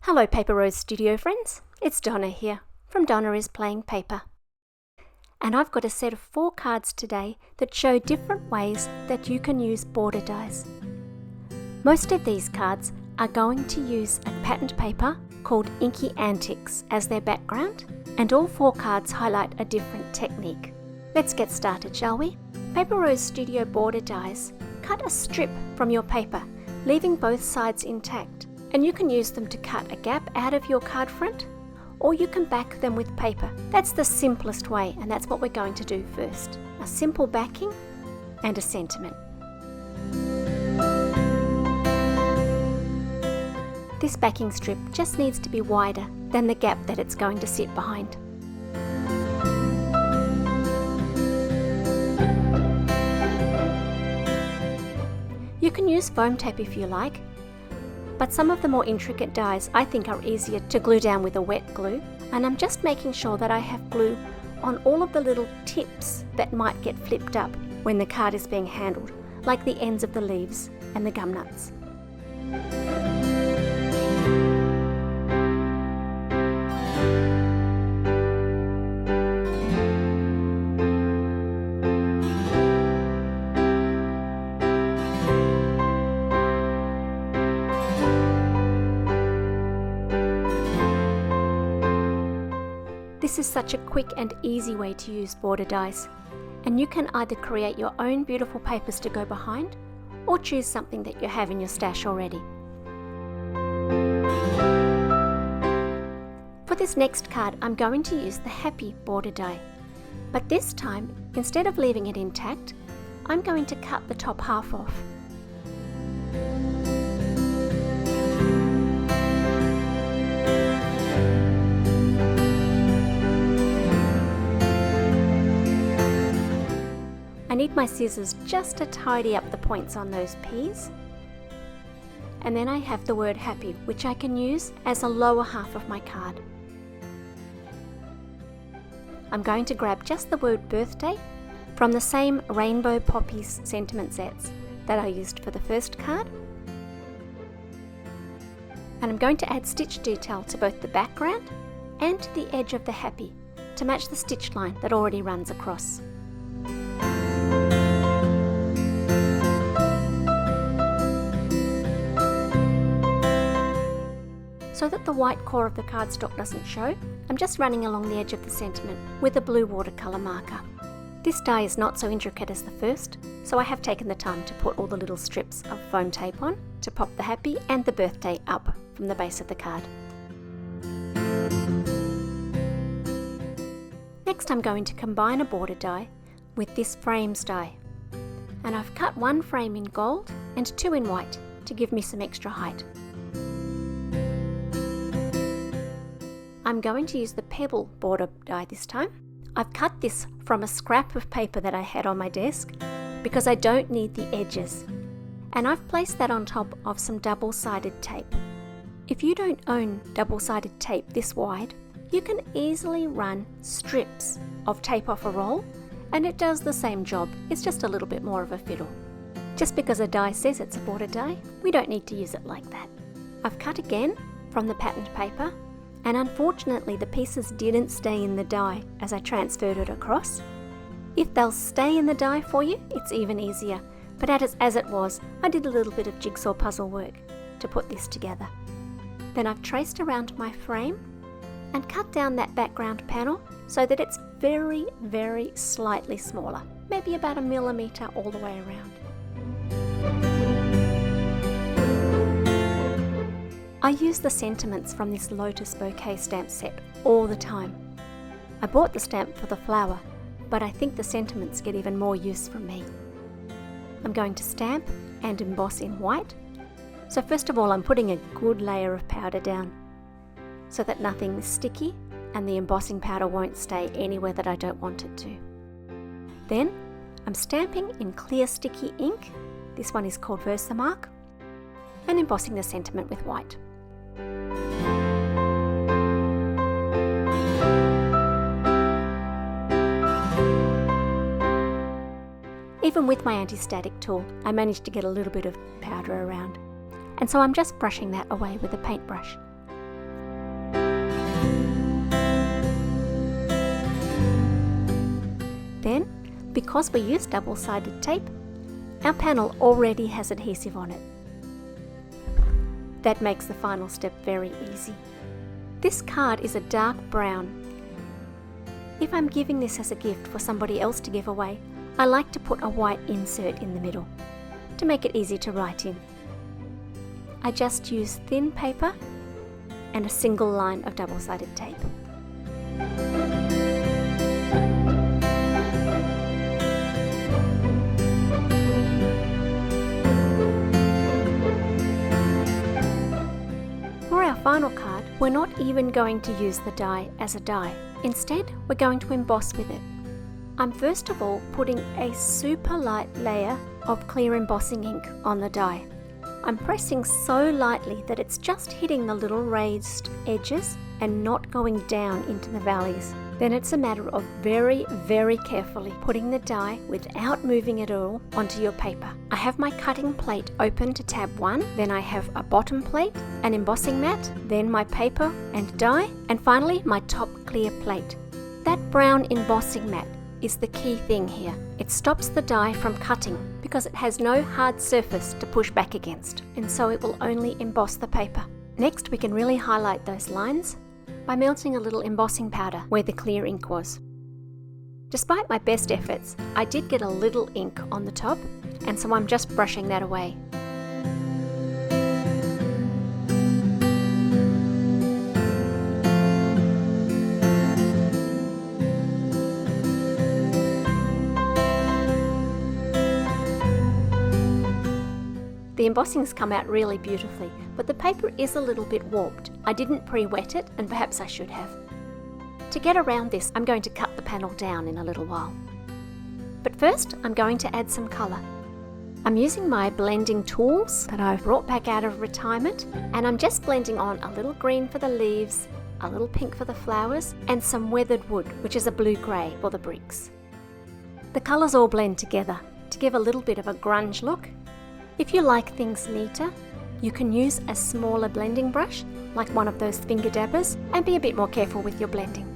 Hello Paper Rose Studio friends, it's Donna here from Donna is Playing Paper. And I've got a set of 4 cards today that show different ways that you can use border dies. Most of these cards are going to use a patterned paper called Inky Antics as their background, and all 4 cards highlight a different technique. Let's get started, shall we? Paper Rose Studio border dies cut a strip from your paper, leaving both sides intact, and you can use them to cut a gap out of your card front, or you can back them with paper. That's the simplest way, and that's what we're going to do first. A simple backing and a sentiment. This backing strip just needs to be wider than the gap that it's going to sit behind. You can use foam tape if you like, but some of the more intricate dies I think are easier to glue down with a wet glue, and I'm just making sure that I have glue on all of the little tips that might get flipped up when the card is being handled, like the ends of the leaves and the gum nuts. This is such a quick and easy way to use border dies, and you can either create your own beautiful papers to go behind, or choose something that you have in your stash already. For this next card, I'm going to use the Happy border die, but this time, instead of leaving it intact, I'm going to cut the top half off. I need my scissors just to tidy up the points on those P's. And then I have the word happy, which I can use as a lower half of my card. I'm going to grab just the word birthday from the same Rainbow Poppies sentiment sets that I used for the first card. And I'm going to add stitch detail to both the background and to the edge of the happy to match the stitch line that already runs across. So that the white core of the cardstock doesn't show, I'm just running along the edge of the sentiment with a blue watercolour marker. This die is not so intricate as the first, so I have taken the time to put all the little strips of foam tape on to pop the happy and the birthday up from the base of the card. Next I'm going to combine a border die with this frames die, and I've cut 1 frame in gold and 2 in white to give me some extra height. I'm going to use the Pebble Border Die this time. I've cut this from a scrap of paper that I had on my desk because I don't need the edges. And I've placed that on top of some double-sided tape. If you don't own double-sided tape this wide, you can easily run strips of tape off a roll, and it does the same job, it's just a little bit more of a fiddle. Just because a die says it's a border die, we don't need to use it like that. I've cut again from the patterned paper, and unfortunately the pieces didn't stay in the die as I transferred it across. If they'll stay in the die for you, it's even easier, but as it was, I did a little bit of jigsaw puzzle work to put this together. Then I've traced around my frame and cut down that background panel so that it's very, very slightly smaller, maybe about 1 millimeter all the way around. I use the sentiments from this Lotus Bouquet stamp set all the time. I bought the stamp for the flower, but I think the sentiments get even more use from me. I'm going to stamp and emboss in white. So first of all, I'm putting a good layer of powder down so that nothing is sticky and the embossing powder won't stay anywhere that I don't want it to. Then I'm stamping in clear sticky ink, this one is called Versamark, and embossing the sentiment with white. Even with my anti-static tool, I managed to get a little bit of powder around, and so I'm just brushing that away with a paintbrush. Then, because we use double-sided tape, our panel already has adhesive on it. That makes the final step very easy. This card is a dark brown. If I'm giving this as a gift for somebody else to give away, I like to put a white insert in the middle to make it easy to write in. I just use thin paper and a single line of double-sided tape. For our final card, we're not even going to use the die as a die. Instead, we're going to emboss with it. I'm first of all putting a super light layer of clear embossing ink on the die. I'm pressing so lightly that it's just hitting the little raised edges and not going down into the valleys. Then it's a matter of very, very carefully putting the die without moving it at all onto your paper. I have my cutting plate open to tab 1, then I have a bottom plate, an embossing mat, then my paper and die, and finally my top clear plate. That brown embossing mat is the key thing here. It stops the die from cutting because it has no hard surface to push back against, and so it will only emboss the paper. Next, we can really highlight those lines by melting a little embossing powder where the clear ink was. Despite my best efforts, I did get a little ink on the top, and so I'm just brushing that away. The embossings come out really beautifully, but the paper is a little bit warped. I didn't pre-wet it, and perhaps I should have. To get around this, I'm going to cut the panel down in a little while. But first, I'm going to add some colour. I'm using my blending tools that I've brought back out of retirement, and I'm just blending on a little green for the leaves, a little pink for the flowers, and some weathered wood, which is a blue-grey for the bricks. The colours all blend together to give a little bit of a grunge look. If you like things neater, you can use a smaller blending brush, like one of those finger dabbers, and be a bit more careful with your blending.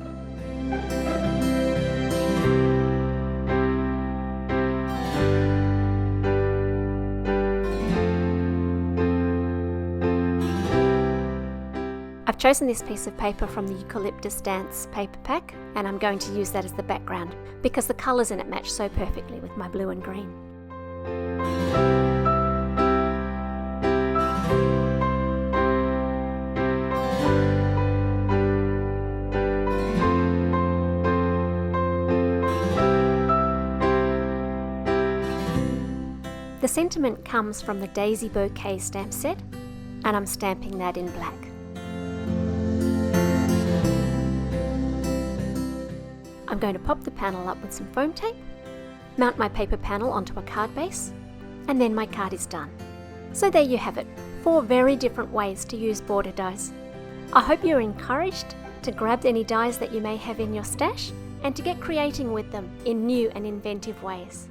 I've chosen this piece of paper from the Eucalyptus Dance paper pack, and I'm going to use that as the background because the colours in it match so perfectly with my blue and green. The sentiment comes from the Daisy Bouquet stamp set, and I'm stamping that in black. I'm going to pop the panel up with some foam tape, mount my paper panel onto a card base, and then my card is done. So there you have it, 4 very different ways to use border dies. I hope you're encouraged to grab any dies that you may have in your stash and to get creating with them in new and inventive ways.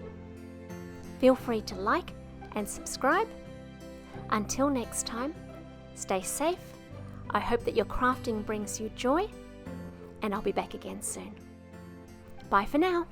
Feel free to like and subscribe. Until next time, stay safe. I hope that your crafting brings you joy, and I'll be back again soon. Bye for now.